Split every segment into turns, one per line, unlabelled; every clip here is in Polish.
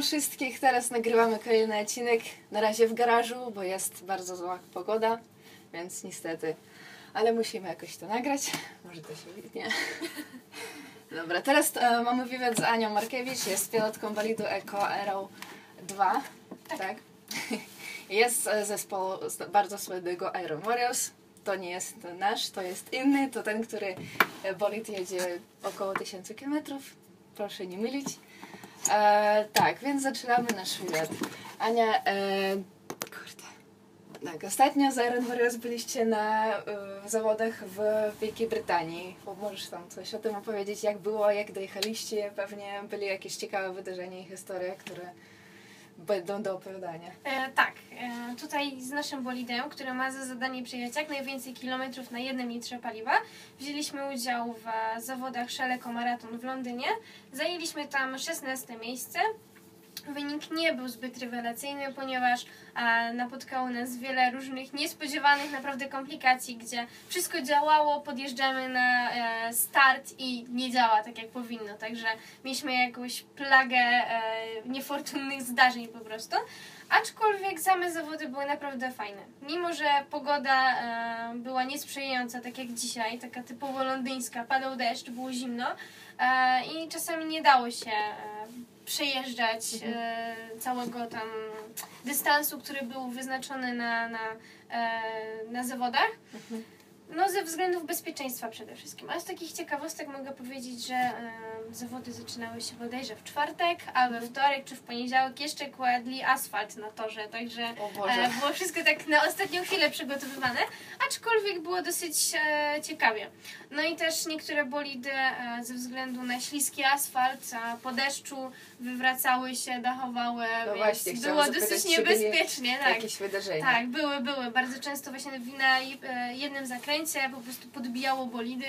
Witam wszystkich, teraz nagrywamy kolejny odcinek, na razie w garażu, bo jest bardzo zła pogoda, więc niestety, ale musimy jakoś to nagrać, może to się widnie. Dobra, teraz mamy wywiad z Anią Markiewicz, jest pilotką bolidu Eco Aero 2, tak? Jest zespołu bardzo słynnego Aero Warriors. To nie jest nasz, to jest inny, to ten, który bolid jedzie około 1000 km, proszę nie mylić. Tak, więc zaczynamy nasz wywiad. Ania, tak, ostatnio z Aero Warriors byliście na zawodach w Wielkiej Brytanii. Możesz tam coś o tym opowiedzieć, jak było, jak dojechaliście, pewnie były jakieś ciekawe wydarzenia i historie, które będą do opowiadania.
Tutaj z naszym bolidem, który ma za zadanie przejechać jak najwięcej kilometrów na 1 litrze paliwa, wzięliśmy udział w zawodach Szaleko Maraton w Londynie. Zajęliśmy tam 16 miejsce. Wynik nie był zbyt rewelacyjny, ponieważ napotkało nas wiele różnych niespodziewanych naprawdę komplikacji, gdzie wszystko działało, podjeżdżamy na start i nie działa tak jak powinno. Także mieliśmy jakąś plagę niefortunnych zdarzeń po prostu. Aczkolwiek same zawody były naprawdę fajne. Mimo że pogoda była niesprzyjająca, tak jak dzisiaj, taka typowo londyńska, padał deszcz, było zimno i czasami nie dało się przejeżdżać całego tam dystansu, który był wyznaczony na zawodach. No ze względów bezpieczeństwa przede wszystkim. A z takich ciekawostek mogę powiedzieć, że zawody zaczynały się bodajże w czwartek, a we wtorek czy w poniedziałek jeszcze kładli asfalt na torze, także było wszystko tak na ostatnią chwilę przygotowywane, aczkolwiek było dosyć ciekawie. No i też niektóre bolidy ze względu na śliski asfalt po deszczu wywracały się, dachowały,
no
więc
właśnie,
było dosyć niebezpiecznie.
Jakieś wydarzenia.
Tak, były. Bardzo często właśnie na jednym zakręcie po prostu podbijało bolidy,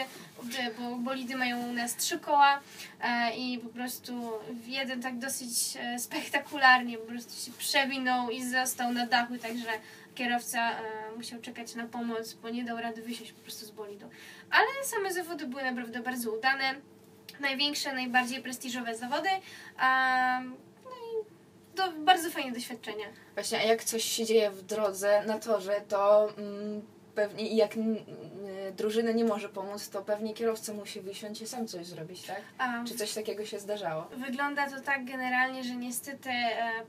bo bolidy mają u nas 3 koła i po prostu jeden tak dosyć spektakularnie po prostu się przewinął i został na dachu, także kierowca musiał czekać na pomoc, bo nie dał rady wysiąść po prostu z bolidu. Ale same zawody były naprawdę bardzo udane, największe, najbardziej prestiżowe zawody. No i to bardzo fajne doświadczenie.
Właśnie, a jak coś się dzieje w drodze, na torze, to pewnie jak drużyna nie może pomóc, to pewnie kierowca musi wysiąść i sam coś zrobić, tak? Czy coś takiego się zdarzało?
Wygląda to tak generalnie, że niestety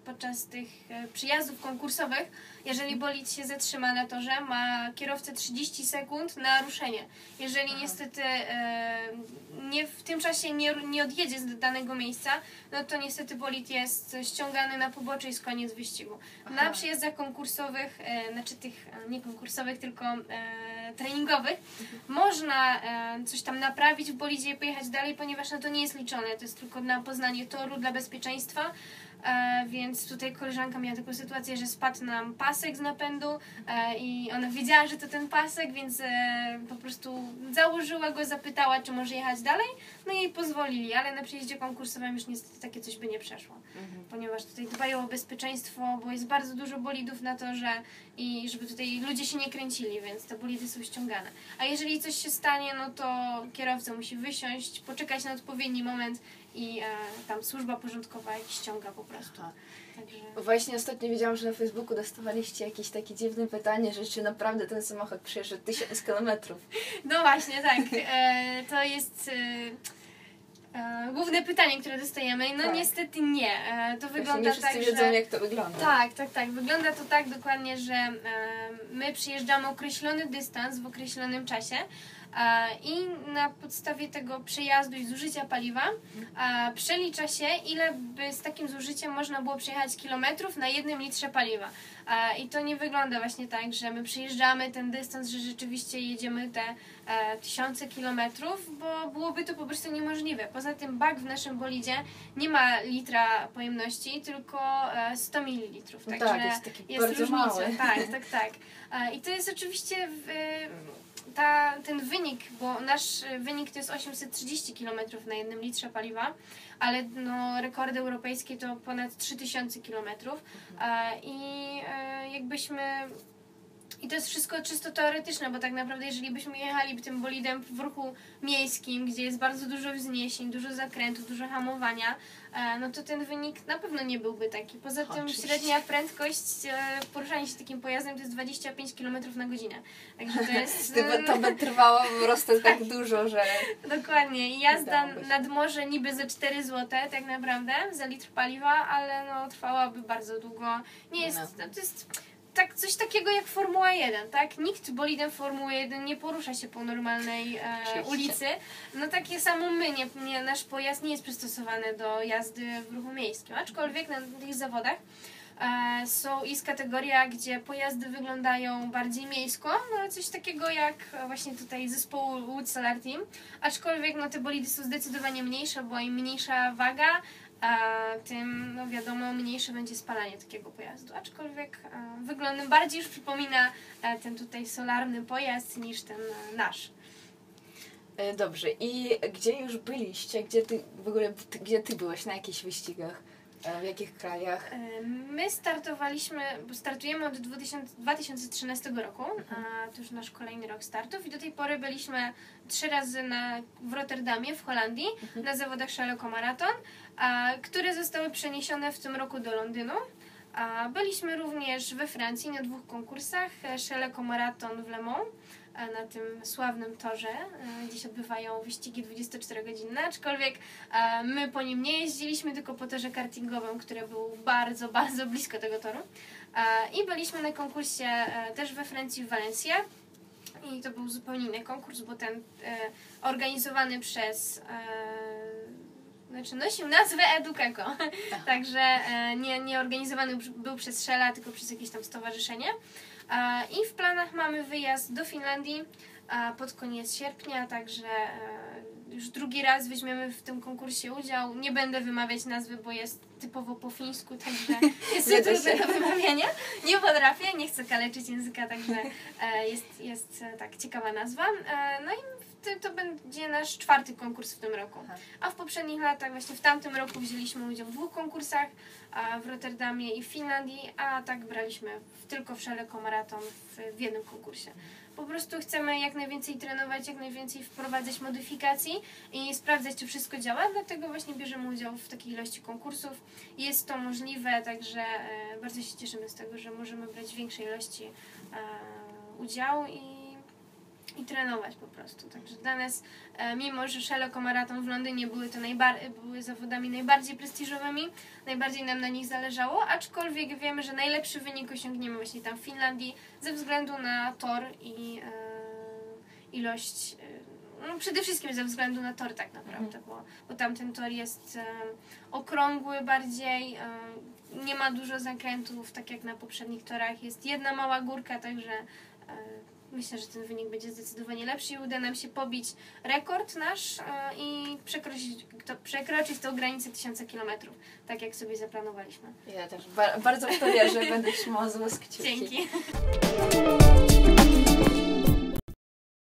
podczas tych przyjazdów konkursowych, jeżeli bolid się zatrzyma na torze, ma kierowca 30 sekund na ruszenie. Jeżeli niestety w tym czasie nie odjedzie z danego miejsca, no to niestety bolid jest ściągany na pobocze i jest koniec wyścigu. Na przyjazdach konkursowych, znaczy tych nie konkursowych, tylko treningowych, można coś tam naprawić w bolidzie i pojechać dalej, ponieważ no to nie jest liczone, to jest tylko na poznanie toru dla bezpieczeństwa. Więc tutaj koleżanka miała taką sytuację, że spadł nam pasek z napędu i ona wiedziała, że to ten pasek, więc po prostu założyła go, zapytała, czy może jechać dalej, no i jej pozwolili, ale na przyjeździe konkursowym już niestety takie coś by nie przeszło, ponieważ tutaj dbają o bezpieczeństwo, bo jest bardzo dużo bolidów na torze i żeby tutaj ludzie się nie kręcili, więc te bolidy są ściągane. A jeżeli coś się stanie, no to kierowca musi wysiąść, poczekać na odpowiedni moment i tam służba porządkowa ich ściąga po prostu. Także...
Właśnie ostatnio widziałam, że na Facebooku dostawaliście jakieś takie dziwne pytanie, że czy naprawdę ten samochód przeszedł 1000 km.
No właśnie, tak. To jest główne pytanie, które dostajemy. No tak. Niestety nie. To wygląda
nie wszyscy
tak,
wiedzą,
że...
jak to wygląda.
Tak. Wygląda to tak dokładnie, że my przyjeżdżamy określony dystans w określonym czasie i na podstawie tego przejazdu i zużycia paliwa przelicza się, ile by z takim zużyciem można było przejechać kilometrów na 1 litrze paliwa. I to nie wygląda właśnie tak, że my przejeżdżamy ten dystans, że rzeczywiście jedziemy te 1000 kilometrów, bo byłoby to po prostu niemożliwe. Poza tym bak w naszym bolidzie nie ma litra pojemności, tylko 100 ml. Także
tak, jest taki
jest
bardzo
różnica.
mały.
Tak. I to jest oczywiście ten wynik, bo nasz wynik to jest 830 km na 1 litrze paliwa, ale no, rekordy europejskie to ponad 3000 km. I jakbyśmy I to jest wszystko czysto teoretyczne, bo tak naprawdę jeżeli byśmy jechali tym bolidem w ruchu miejskim, gdzie jest bardzo dużo wzniesień, dużo zakrętów, dużo hamowania, no to ten wynik na pewno nie byłby taki. Poza tym średnia prędkość poruszania się takim pojazdem to jest 25 km na godzinę. Także to jest...
To by trwało po prostu tak dużo, że...
Dokładnie. I jazda nad morze niby za 4 zł tak naprawdę za litr paliwa, ale no trwałaby bardzo długo. Nie jest... To jest... Tak, coś takiego jak Formuła 1, tak? Nikt bolidem Formuły 1 nie porusza się po normalnej ulicy. No takie samo my, nasz pojazd nie jest przystosowany do jazdy w ruchu miejskim, aczkolwiek na tych zawodach jest kategoria, gdzie pojazdy wyglądają bardziej miejsko, no coś takiego jak właśnie tutaj zespołu Łódź Solar Team, aczkolwiek no te bolidy są zdecydowanie mniejsze, bo im mniejsza waga, tym no wiadomo mniejsze będzie spalanie takiego pojazdu, aczkolwiek wyglądem bardziej już przypomina ten tutaj solarny pojazd niż ten nasz.
Dobrze, i gdzie już byliście? Gdzie ty byłeś? Na jakichś wyścigach? W jakich krajach?
My startujemy od 2013 roku, to już nasz kolejny rok startów i do tej pory byliśmy 3 razy w Rotterdamie w Holandii na zawodach Shaleko Marathon, które zostały przeniesione w tym roku do Londynu. Byliśmy również we Francji na 2 konkursach, Shaleko Marathon w Le Mans, na tym sławnym torze, gdzie się odbywają wyścigi 24-godzinne, aczkolwiek my po nim nie jeździliśmy, tylko po torze kartingowym, który był bardzo, bardzo blisko tego toru. I byliśmy na konkursie też we Francji w Valencia. I to był zupełnie inny konkurs, bo ten organizowany przez... nosił nazwę Edukeko, także nie organizowany był przez Shella, tylko przez jakieś tam stowarzyszenie. I w planach mamy wyjazd do Finlandii pod koniec sierpnia, także już drugi raz weźmiemy w tym konkursie udział. Nie będę wymawiać nazwy, bo jest typowo po fińsku, także jest to trudne do wymawiania. Nie potrafię, nie chcę kaleczyć języka, także jest tak ciekawa nazwa. No i to będzie nasz 4. konkurs w tym roku. A w poprzednich latach, właśnie w tamtym roku wzięliśmy udział w 2 konkursach, w Rotterdamie i w Finlandii, a tak braliśmy tylko w Shaleko Marathon w jednym konkursie. Po prostu chcemy jak najwięcej trenować, jak najwięcej wprowadzać modyfikacji i sprawdzać, czy wszystko działa, dlatego właśnie bierzemy udział w takiej ilości konkursów. Jest to możliwe, także bardzo się cieszymy z tego, że możemy brać w większej ilości udziału i trenować po prostu. Także dla nas, mimo że Shaleko Marathon w Londynie były zawodami najbardziej prestiżowymi, najbardziej nam na nich zależało, aczkolwiek wiemy, że najlepszy wynik osiągniemy właśnie tam w Finlandii ze względu na tor i ilość, no przede wszystkim ze względu na tor tak naprawdę, bo tamten tor jest okrągły bardziej, nie ma dużo zakrętów, tak jak na poprzednich torach, jest jedna mała górka, także myślę, że ten wynik będzie zdecydowanie lepszy i uda nam się pobić rekord nasz i przekroczyć tą granicę 1000 km, tak jak sobie zaplanowaliśmy.
Ja też bardzo w to wierzę, będę trzymała z łask kciuki.
Dzięki.